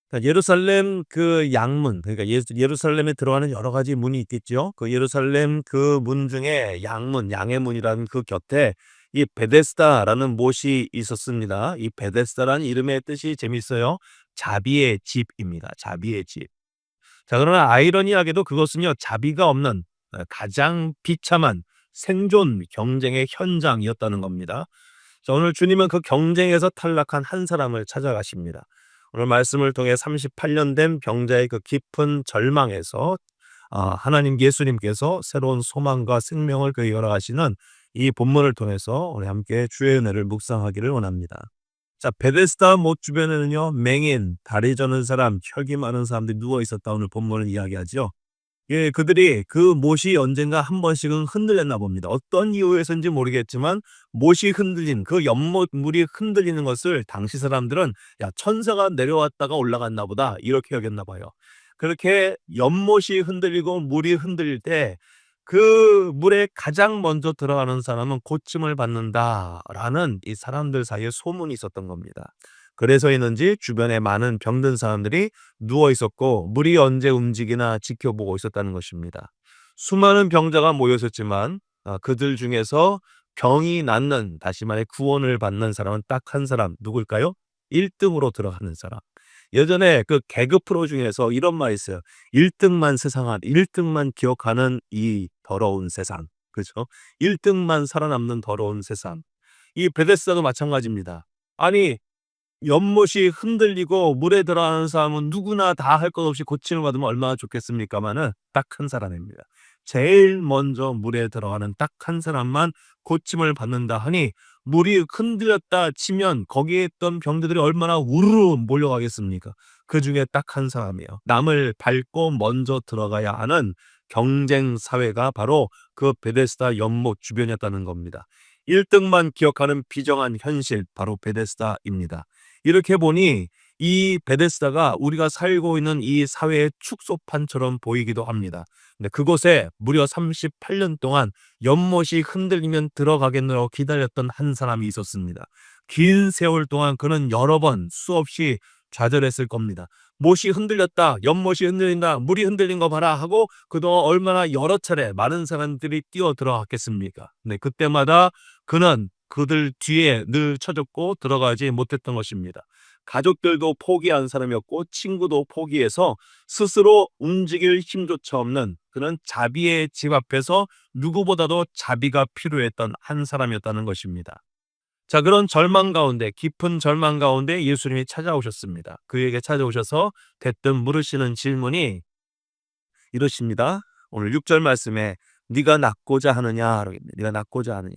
그러니까 예루살렘 그 양문, 그러니까 예루살렘에 들어가는 여러 가지 문이 있겠죠. 그 예루살렘 그 문 중에 양문, 양의 문이라는 그 곁에 이 베데스다라는 못이 있었습니다. 이 베데스다라는 이름의 뜻이 재밌어요. 자비의 집입니다. 자비의 집. 자, 그러나 아이러니하게도 그것은요, 자비가 없는 가장 비참한 생존 경쟁의 현장이었다는 겁니다. 자, 오늘 주님은 그 경쟁에서 탈락한 한 사람을 찾아가십니다. 오늘 말씀을 통해 38년 된 병자의 그 깊은 절망에서 하나님 예수님께서 새로운 소망과 생명을 그에게 열어가시는 이 본문을 통해서 우리 함께 주의 은혜를 묵상하기를 원합니다. 자, 베데스다 못 주변에는요, 맹인, 다리 저는 사람, 혈기 많은 사람들이 누워 있었다 오늘 본문을 이야기하죠. 예, 그들이 그 못이 언젠가 한 번씩은 흔들렸나 봅니다. 어떤 이유에서인지 모르겠지만 못이 흔들린 그 연못 물이 흔들리는 것을 당시 사람들은 야, 천사가 내려왔다가 올라갔나 보다 이렇게 여겼나 봐요. 그렇게 연못이 흔들리고 물이 흔들릴 때 그 물에 가장 먼저 들어가는 사람은 고침을 받는다라는 이 사람들 사이에 소문이 있었던 겁니다. 그래서였는지 주변에 많은 병든 사람들이 누워 있었고 물이 언제 움직이나 지켜보고 있었다는 것입니다. 수많은 병자가 모여 있었지만 그들 중에서 병이 낫는, 다시 말해 구원을 받는 사람은 딱 한 사람, 누굴까요? 1등으로 들어가는 사람. 예전에 그 개그 프로 중에서 이런 말이 있어요. 1등만 세상한, 1등만 기억하는 이 더러운 세상. 그죠? 1등만 살아남는 더러운 세상. 이 베데스다도 마찬가지입니다. 아니, 연못이 흔들리고 물에 들어가는 사람은 누구나 다 할 것 없이 고침을 받으면 얼마나 좋겠습니까마는 딱 한 사람입니다. 제일 먼저 물에 들어가는 딱 한 사람만 고침을 받는다 하니 물이 흔들렸다 치면 거기에 있던 병들이 얼마나 우르르 몰려가겠습니까? 그 중에 딱 한 사람이에요. 남을 밟고 먼저 들어가야 하는 경쟁 사회가 바로 그 베데스다 연못 주변이었다는 겁니다. 1등만 기억하는 비정한 현실, 바로 베데스다입니다. 이렇게 보니 이 베데스다가 우리가 살고 있는 이 사회의 축소판처럼 보이기도 합니다. 근데 그곳에 무려 38년 동안 연못이 흔들리면 들어가겠노라고 기다렸던 한 사람이 있었습니다. 긴 세월 동안 그는 여러 번 수없이 좌절했을 겁니다. 못이 흔들렸다, 연못이 흔들린다, 물이 흔들린 거 봐라 하고 그동안 얼마나 여러 차례 많은 사람들이 뛰어 들어갔겠습니까? 근데 그때마다 그는 그들 뒤에 늘 쳐졌고 들어가지 못했던 것입니다. 가족들도 포기한 사람이었고 친구도 포기해서 스스로 움직일 힘조차 없는 그런 자비의 집 앞에서 누구보다도 자비가 필요했던 한 사람이었다는 것입니다. 자, 그런 절망 가운데, 깊은 절망 가운데 예수님이 찾아오셨습니다. 그에게 찾아오셔서 대뜸 물으시는 질문이 이러십니다. 오늘 6절 말씀에 네가 낫고자 하느냐? 네가 낫고자 하느냐?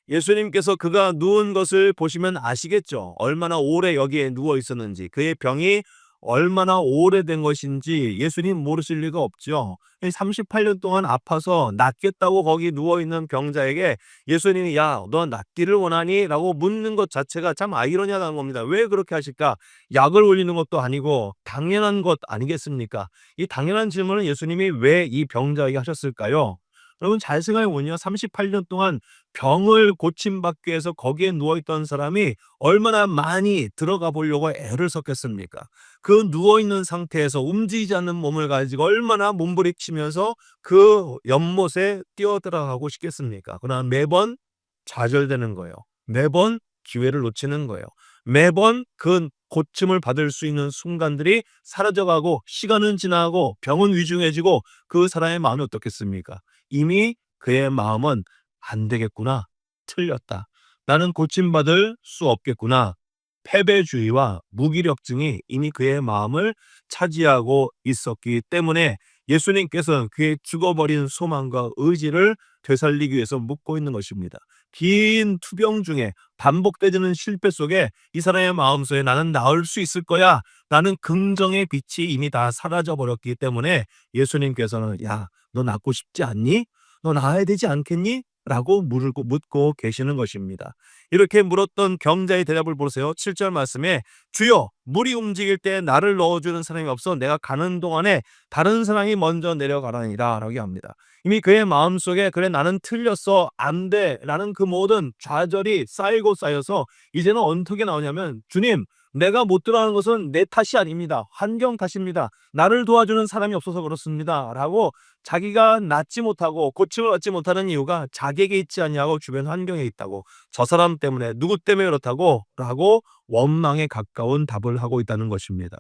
예수님께서 그가 누운 것을 보시면 아시겠죠. 얼마나 오래 여기에 누워 있었는지, 그의 병이 얼마나 오래된 것인지 예수님 모르실 리가 없죠. 38년 동안 아파서 낫겠다고 거기 누워있는 병자에게 예수님이 야, 너 낫기를 원하니? 라고 묻는 것 자체가 참 아이러니하다는 겁니다. 왜 그렇게 하실까? 약을 올리는 것도 아니고 당연한 것 아니겠습니까? 이 당연한 질문을 예수님이 왜 이 병자에게 하셨을까요? 여러분 잘 생각해 보면요. 38년 동안 병을 고침받기 위해서 거기에 누워있던 사람이 얼마나 많이 들어가 보려고 애를 썼겠습니까? 그 누워있는 상태에서 움직이지 않는 몸을 가지고 얼마나 몸부림치면서 그 연못에 뛰어들어가고 싶겠습니까? 그러나 매번 좌절되는 거예요. 매번 기회를 놓치는 거예요. 매번 그 고침을 받을 수 있는 순간들이 사라져가고 시간은 지나고 병은 위중해지고 그 사람의 마음이 어떻겠습니까? 이미 그의 마음은 안 되겠구나. 틀렸다. 나는 고침받을 수 없겠구나. 패배주의와 무기력증이 이미 그의 마음을 차지하고 있었기 때문에 예수님께서는 그의 죽어버린 소망과 의지를 되살리기 위해서 묻고 있는 것입니다. 긴 투병 중에 반복되는 실패 속에 이 사람의 마음속에 나는 나을 수 있을 거야. 나는 긍정의 빛이 이미 다 사라져 버렸기 때문에 예수님께서는 야, 너 낫고 싶지 않니? 너 나아야 되지 않겠니? 라고 묻고 계시는 것입니다. 이렇게 물었던 경자의 대답을 보세요. 7절 말씀에 주여 물이 움직일 때 나를 넣어주는 사람이 없어 내가 가는 동안에 다른 사람이 먼저 내려가라니라 라고 합니다. 이미 그의 마음속에 그래 나는 틀렸어 안 돼 라는 그 모든 좌절이 쌓이고 쌓여서 이제는 어떻게 나오냐면 주님 내가 못 들어가는 것은 내 탓이 아닙니다. 환경 탓입니다. 나를 도와주는 사람이 없어서 그렇습니다. 라고 자기가 낫지 못하고 고침을 얻지 못하는 이유가 자기에게 있지 않냐고 주변 환경에 있다고, 저 사람 때문에, 누구 때문에 그렇다고 라고 원망에 가까운 답을 하고 있다는 것입니다.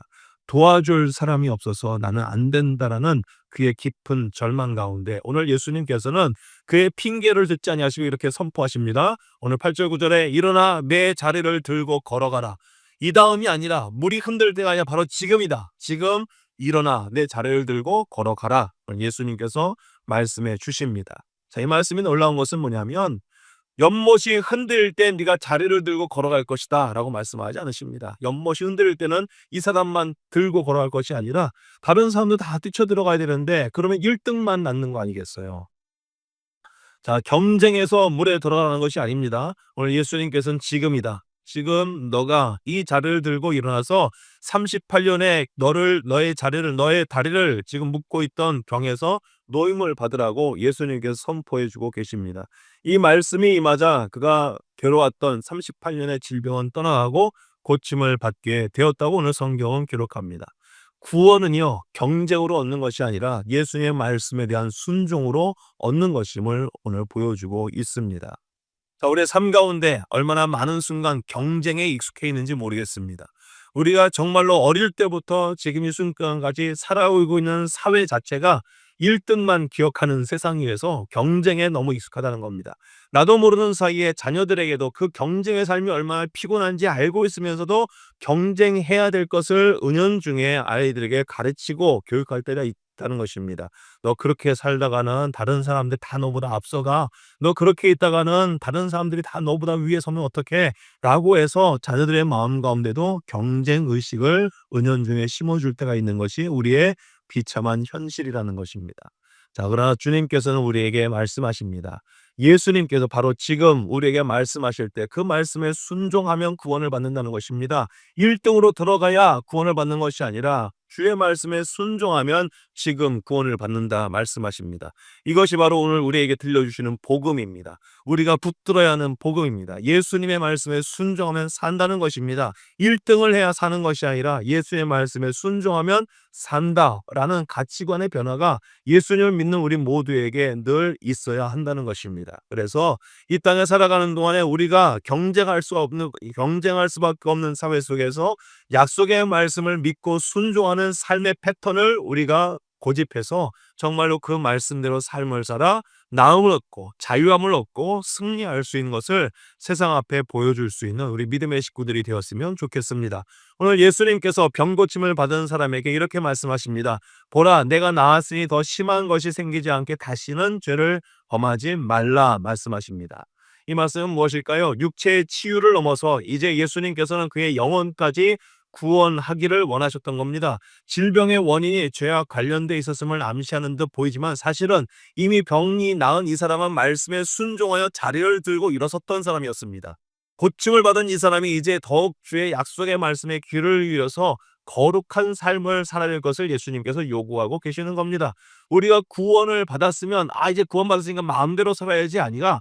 도와줄 사람이 없어서 나는 안 된다라는 그의 깊은 절망 가운데 오늘 예수님께서는 그의 핑계를 듣지 아니하시고 이렇게 선포하십니다. 오늘 8절 9절에 일어나 내 자리를 들고 걸어가라. 이 다음이 아니라 물이 흔들 때가 아니라 바로 지금이다. 지금 일어나 내 자리를 들고 걸어가라. 예수님께서 말씀해 주십니다. 자, 이 말씀이 놀라운 것은 뭐냐면 연못이 흔들릴 때 네가 자리를 들고 걸어갈 것이다 라고 말씀하지 않으십니다. 연못이 흔들릴 때는 이 사람만 들고 걸어갈 것이 아니라 다른 사람도 다 뛰쳐 들어가야 되는데 그러면 1등만 낳는 거 아니겠어요. 자, 경쟁에서 물에 들어가는 것이 아닙니다. 오늘 예수님께서는 지금이다. 지금 너가 이 자리를 들고 일어나서 38년에 너의 자리를, 너의 다리를 지금 묶고 있던 병에서 노임을 받으라고 예수님께서 선포해 주고 계십니다. 이 말씀이 임하자 그가 괴로웠던 38년의 질병은 떠나가고 고침을 받게 되었다고 오늘 성경은 기록합니다. 구원은요, 경쟁으로 얻는 것이 아니라 예수님의 말씀에 대한 순종으로 얻는 것임을 오늘 보여주고 있습니다. 자, 우리의 삶 가운데 얼마나 많은 순간 경쟁에 익숙해 있는지 모르겠습니다. 우리가 정말로 어릴 때부터 지금 이 순간까지 살아오고 있는 사회 자체가 1등만 기억하는 세상이어서 경쟁에 너무 익숙하다는 겁니다. 나도 모르는 사이에 자녀들에게도 그 경쟁의 삶이 얼마나 피곤한지 알고 있으면서도 경쟁해야 될 것을 은연중에 아이들에게 가르치고 교육할 때가 있다는 것입니다. 너 그렇게 살다가는 다른 사람들 다 너보다 앞서가. 너 그렇게 있다가는 다른 사람들이 다 너보다 위에 서면 어떡해? 라고 해서 자녀들의 마음 가운데도 경쟁 의식을 은연중에 심어줄 때가 있는 것이 우리의 비참한 현실이라는 것입니다. 자, 그러나 주님께서는 우리에게 말씀하십니다. 예수님께서 바로 지금 우리에게 말씀하실 때 그 말씀에 순종하면 구원을 받는다는 것입니다. 1등으로 들어가야 구원을 받는 것이 아니라 주의 말씀에 순종하면 지금 구원을 받는다 말씀하십니다. 이것이 바로 오늘 우리에게 들려주시는 복음입니다. 우리가 붙들어야 하는 복음입니다. 예수님의 말씀에 순종하면 산다는 것입니다. 1등을 해야 사는 것이 아니라 예수의 말씀에 순종하면 산다라는 가치관의 변화가 예수님을 믿는 우리 모두에게 늘 있어야 한다는 것입니다. 그래서 이 땅에 살아가는 동안에 우리가 경쟁할 수밖에 없는 사회 속에서 약속의 말씀을 믿고 순종하는 삶의 패턴을 우리가 고집해서 정말로 그 말씀대로 삶을 살아 나음을 얻고 자유함을 얻고 승리할 수 있는 것을 세상 앞에 보여줄 수 있는 우리 믿음의 식구들이 되었으면 좋겠습니다. 오늘 예수님께서 병 고침을 받은 사람에게 이렇게 말씀하십니다. 보라, 내가 나았으니 더 심한 것이 생기지 않게 다시는 죄를 범하지 말라 말씀하십니다. 이 말씀은 무엇일까요? 육체의 치유를 넘어서 이제 예수님께서는 그의 영혼까지 구원하기를 원하셨던 겁니다. 질병의 원인이 죄와 관련돼 있었음을 암시하는 듯 보이지만 사실은 이미 병이 나은 이 사람은 말씀에 순종하여 자리를 들고 일어섰던 사람이었습니다. 고침을 받은 이 사람이 이제 더욱 주의 약속의 말씀에 귀를 기울여서 거룩한 삶을 살아야 될 것을 예수님께서 요구하고 계시는 겁니다. 우리가 구원을 받았으면 이제 구원받았으니까 마음대로 살아야지 아니라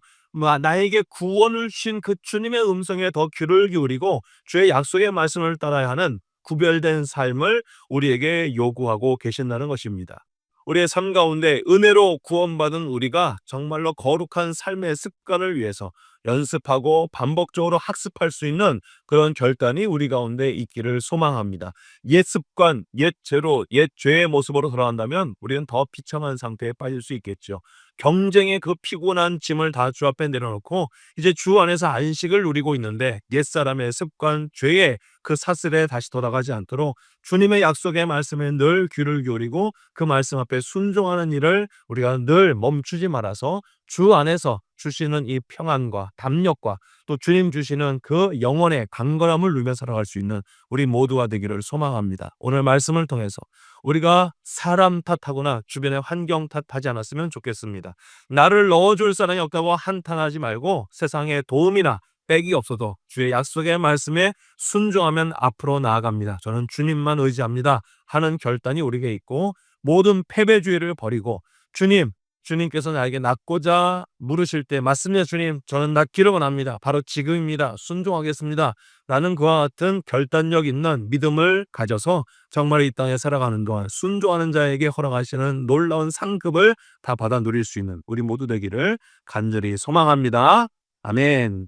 나에게 구원을 주신 그 주님의 음성에 더 귀를 기울이고 주의 약속의 말씀을 따라야 하는 구별된 삶을 우리에게 요구하고 계신다는 것입니다. 우리의 삶 가운데 은혜로 구원받은 우리가 정말로 거룩한 삶의 습관을 위해서 연습하고 반복적으로 학습할 수 있는 그런 결단이 우리 가운데 있기를 소망합니다. 옛 습관, 옛 죄로, 옛 죄의 모습으로 돌아간다면 우리는 더 비참한 상태에 빠질 수 있겠죠. 경쟁의 그 피곤한 짐을 다 주 앞에 내려놓고 이제 주 안에서 안식을 누리고 있는데 옛사람의 습관, 죄의 그 사슬에 다시 돌아가지 않도록 주님의 약속의 말씀에 늘 귀를 기울이고 그 말씀 앞에 순종하는 일을 우리가 늘 멈추지 말아서 주 안에서 주시는 이 평안과 담력과 또 주님 주시는 그 영혼의 강건함을 누리며 살아갈 수 있는 우리 모두가 되기를 소망합니다. 오늘 말씀을 통해서 우리가 사람 탓하거나 주변의 환경 탓하지 않았으면 좋겠습니다. 나를 넣어줄 사람이 없다고 한탄하지 말고 세상에 도움이나 빽이 없어도 주의 약속의 말씀에 순종하면 앞으로 나아갑니다. 저는 주님만 의지합니다 하는 결단이 우리에게 있고 모든 패배주의를 버리고 주님, 주님께서 나에게 낫고자 물으실 때 맞습니다 주님 저는 낫기를 원합니다. 바로 지금입니다. 순종하겠습니다. 라는 그와 같은 결단력 있는 믿음을 가져서 정말 이 땅에 살아가는 동안 순종하는 자에게 허락하시는 놀라운 상급을 다 받아 누릴 수 있는 우리 모두 되기를 간절히 소망합니다. 아멘.